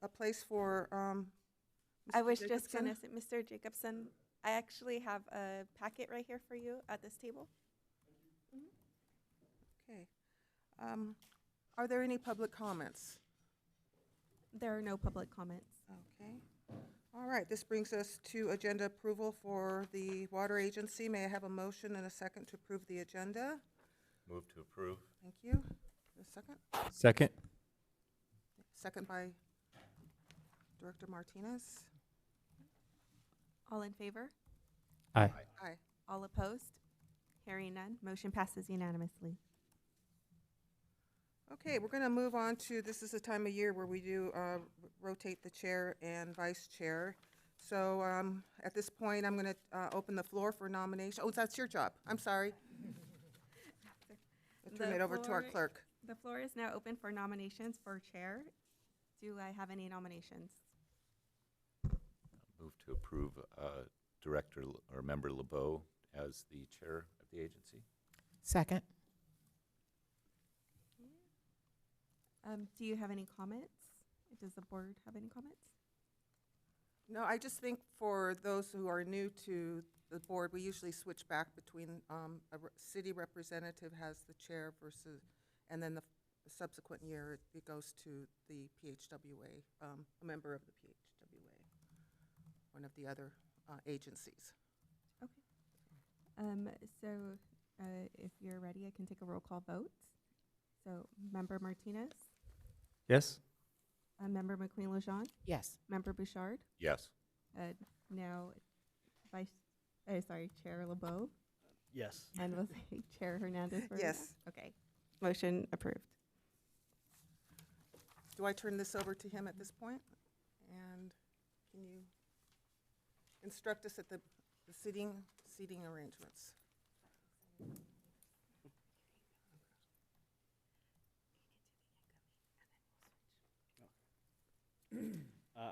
a place for, I Mr. was just Jacobson? gonna say, Mr. Jacobson, I actually have a packet right here for you at this table. Okay. Are there any public comments? There are no public comments. Okay. All right, this brings us to agenda approval for the water agency. May I have a motion and a second to approve the agenda? Move to approve. Thank you. A second? Second. Second by Director Martinez. All in favor? Aye. Aye. All opposed? Hearing none, motion passes unanimously. Okay, we're going to move on to, this is the time of year where we do rotate the chair and vice chair. So at this point, I'm going to open the floor for nomination. Oh, that's your job. I'm sorry. I'll turn The it over to our floor- clerk. The floor is now open for nominations for chair. Do I have any nominations? Move to approve Director or Member LeBeau as the chair of the agency. Second. Do you have any comments? Does the board have any comments? No, I just think for those who are new to the board, we usually switch back between city representative has the chair versus, and then the subsequent year it goes to the PHWA, a member of the PHWA, one of the other agencies. So if you're ready, I can take a roll call vote. So Member Martinez, Yes. Member McQueen-Lejeune, Yes. Member Bouchard, Yes. now Chair LeBeau, Yes. and we'll say Chair Hernandez. Yes. Okay, motion approved. Do I turn this over to him at this point? And can you instruct us at the seating arrangements?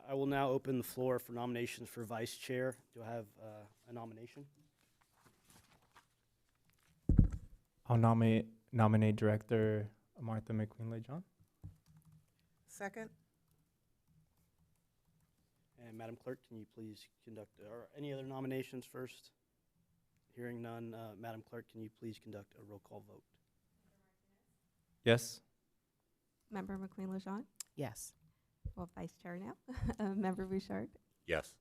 I will now open the floor for nominations for vice chair. Do I have a nomination? I'll nominate Director Martha McQueen-Lejeune. Second? And Madam Clerk, can you please conduct, or any other nominations first? Hearing none, Madam Clerk, can you please conduct a roll call vote? Yes. Member McQueen-Lejeune, Yes. well, Vice Chair now. Member Bouchard, Yes.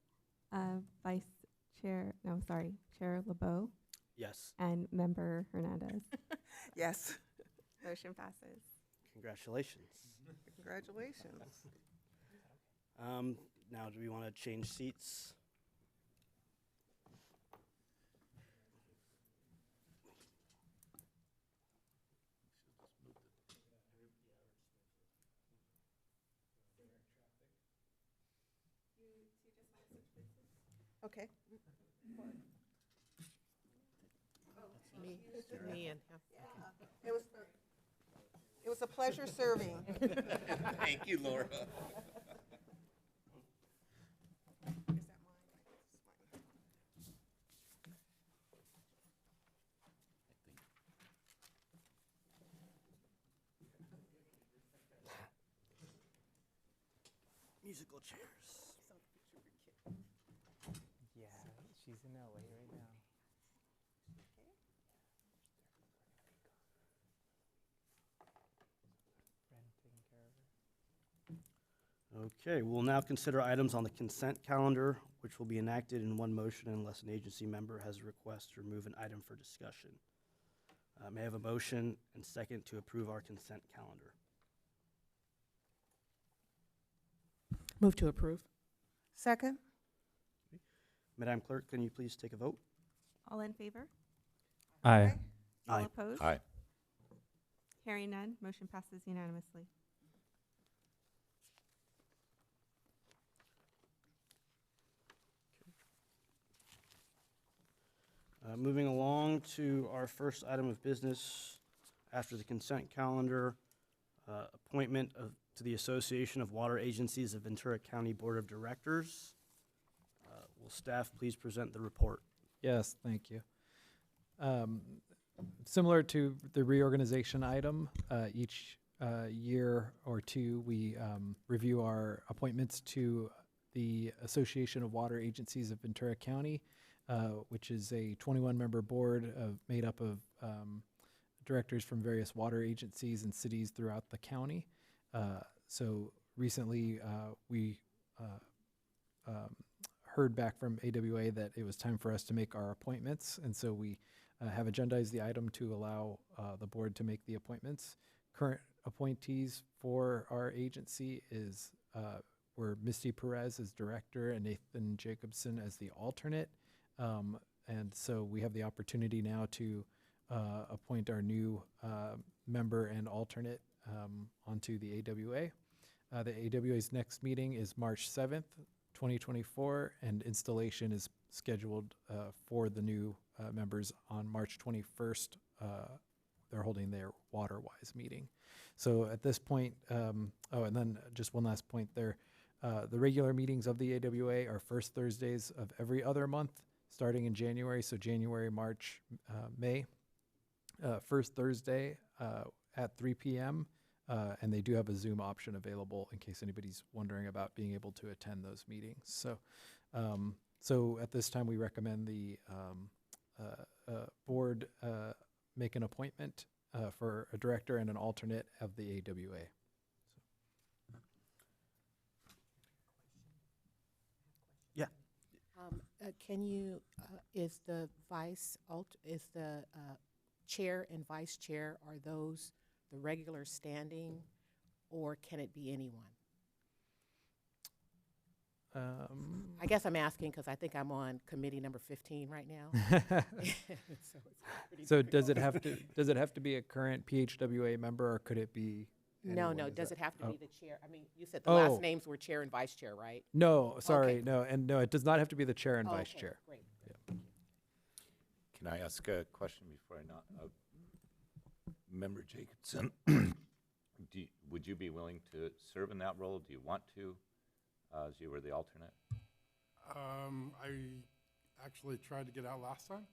Chair LeBeau, Yes. and Member Hernandez. Yes. Motion passes. Congratulations. Congratulations. Now, do we want to change seats? Okay. Me and him. It was a pleasure serving. Thank you, Laura. Musical chairs. Yeah, she's in LA right now. Okay, we'll now consider items on the consent calendar, which will be enacted in one motion unless an agency member has a request to remove an item for discussion. May I have a motion and second to approve our consent calendar? Move to approve. Second? Madam Clerk, can you please take a vote? All in favor? Aye. All Aye. opposed? Aye. Hearing none, motion passes unanimously. Moving along to our first item of business after the consent calendar, appointment to the Association of Water Agencies of Ventura County Board of Directors. Will staff please present the report? Yes, thank you. Similar to the reorganization item, each year or two, we review our appointments to the Association of Water Agencies of Ventura County, which is a 21-member board made up of directors from various water agencies and cities throughout the county. So recently, we heard back from AWA that it was time for us to make our appointments, and so we have agendized the item to allow the board to make the appointments. Current appointees for our agency were Misty Perez as director and Nathan Jacobson as the alternate. And so we have the opportunity now to appoint our new member and alternate onto the AWA. The AWA's next meeting is March 7th, 2024, and installation is scheduled for the new members on March 21st. They're holding their WaterWise meeting. So at this point, and then just one last point there, the regular meetings of the AWA are first Thursdays of every other month, starting in January, so January, March, May. First Thursday at 3 p.m., and they do have a Zoom option available in case anybody's wondering about being able to attend those meetings. So, so at this time, we recommend the board make an appointment for a director and an alternate of the AWA. Can you, is the chair and vice chair, are those the regular standing, or can it be anyone? I guess I'm asking because I think I'm on committee number 15 right now. So, it's So does it have to be a current PHWA member, or could it be? No, anyone? Is does that- it have to oh. be the chair? I mean, you said the last Oh. names were chair and vice chair, right? No, sorry, Okay. no, and no, it does not have to be the chair and Oh, vice okay, chair. Great. Can I ask a question before I not? Member Jacobson, would you be willing to serve in that role? Do you want to, as you were the alternate? I actually tried to get out last time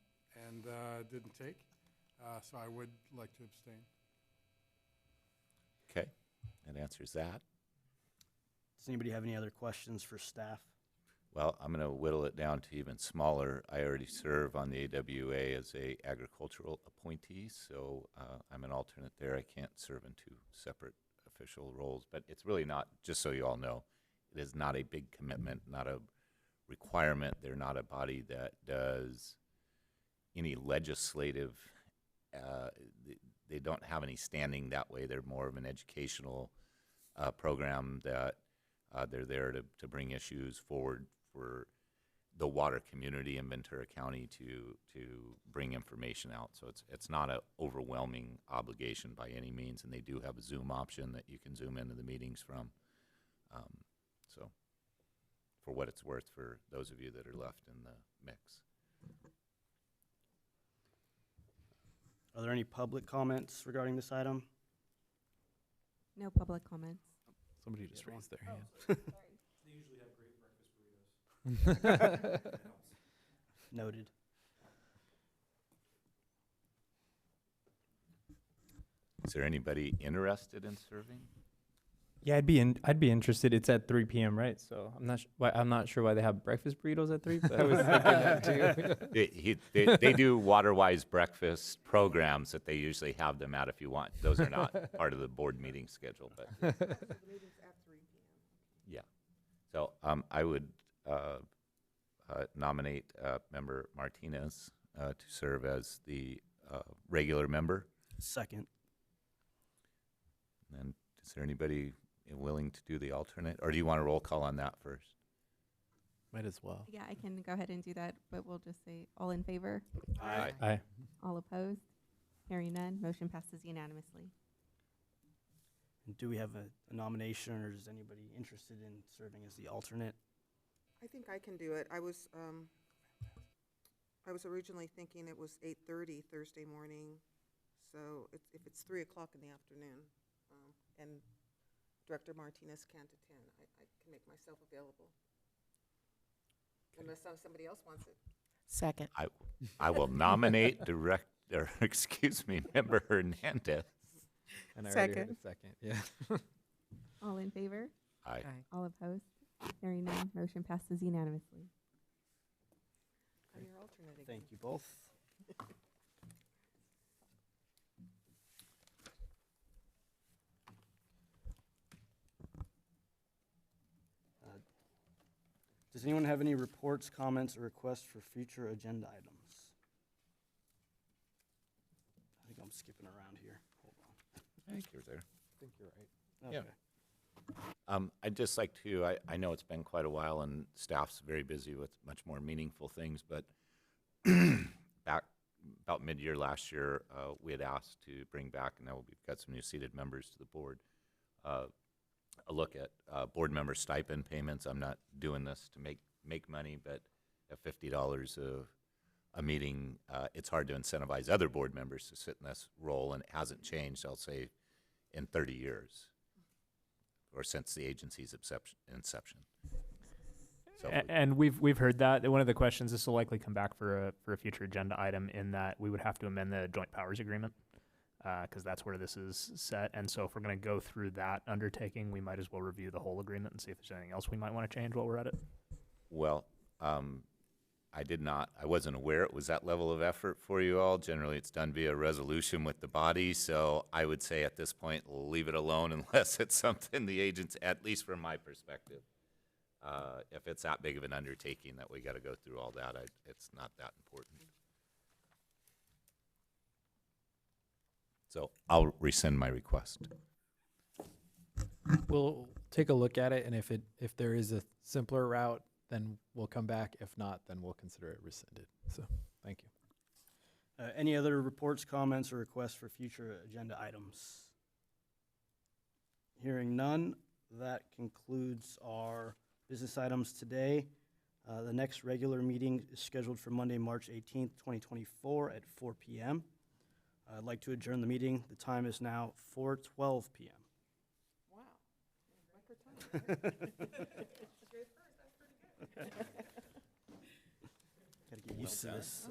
and didn't take, so I would like to abstain. Okay, that answers that. Does anybody have any other questions for staff? Well, I'm going to whittle it down to even smaller. I already serve on the AWA as a agricultural appointee, so I'm an alternate there. I can't serve in two separate official roles, but it's really not, just so you all know, it is not a big commitment, not a requirement. They're not a body that does any legislative, they don't have any standing that way. They're more of an educational program that they're there to bring issues forward for the water community in Ventura County to bring information out. So it's not an overwhelming obligation by any means, and they do have a Zoom option that you can Zoom into the meetings from. So for what it's worth for those of you that are left in the mix. Are there any public comments regarding this item? No public comments. Somebody just Yeah, raised their hand. Noted. Is there anybody interested in serving? Yeah, I'd be interested. It's at 3 p.m., right? So I'm not sure why they have breakfast burritos at 3. But I was thinking that too. They do WaterWise breakfast programs that they usually have them at if you want. Those are not part of the board meeting schedule, but The meeting's at 3 p.m. yeah. So I would nominate Member Martinez to serve as the regular member. Second. And is there anybody willing to do the alternate, or do you want a roll call on that first? Might as well. Yeah, I can go ahead and do that, but we'll just say all in favor, Aye. Aye. all opposed. Hearing none, motion passes unanimously. Do we have a nomination, or is anybody interested in serving as the alternate? I think I can do it. I was originally thinking it was 8:30 Thursday morning, so if it's 3 o'clock in the afternoon, and Director Martinez can't attend, I can make myself available. Unless somebody else wants it. Second. I will nominate Member Hernandez And I already heard Second. a second, yeah. All in favor? Aye. Aye. All opposed? Hearing none, motion passes unanimously. I'm your alternate again. Thank you both. Does anyone have any reports, comments, or requests for future agenda items? I think I'm skipping around here. Hold I think you're there. I think you're right. on. Yeah. Okay. I'd just like to, I know it's been quite a while and staff's very busy with much more meaningful things, but back about mid-year last year, we had asked to bring back, and now we've got some new seated members to the board, a look at board member stipend payments. I'm not doing this to make money, but at $50 a meeting, it's hard to incentivize other board members to sit in this role, and it hasn't changed, I'll say, in 30 years, or since the agency's inception. So And we've heard that. One of the questions, this will likely come back for a future agenda item, in that we would have to amend the joint powers agreement, because that's where this is set. And so if we're going to go through that undertaking, we might as well review the whole agreement and see if there's anything else we might want to change while we're at it. Well, I wasn't aware it was that level of effort for you all. Generally, it's done via resolution with the body, so I would say at this point, leave it alone unless it's something the agents, at least from my perspective, if it's that big of an undertaking that we got to go through all that, it's not that important. So I'll rescind my request. We'll take a look at it, and if there is a simpler route, then we'll come back. If not, then we'll consider it rescinded. So, thank you. Any other reports, comments, or requests for future agenda items? Hearing none, that concludes our business items today. The next regular meeting is scheduled for Monday, March 18th, 2024 at 4 p.m. I'd like to adjourn the meeting. The time is now 4:12 p.m. Wow. Record time. Gotta get used to this.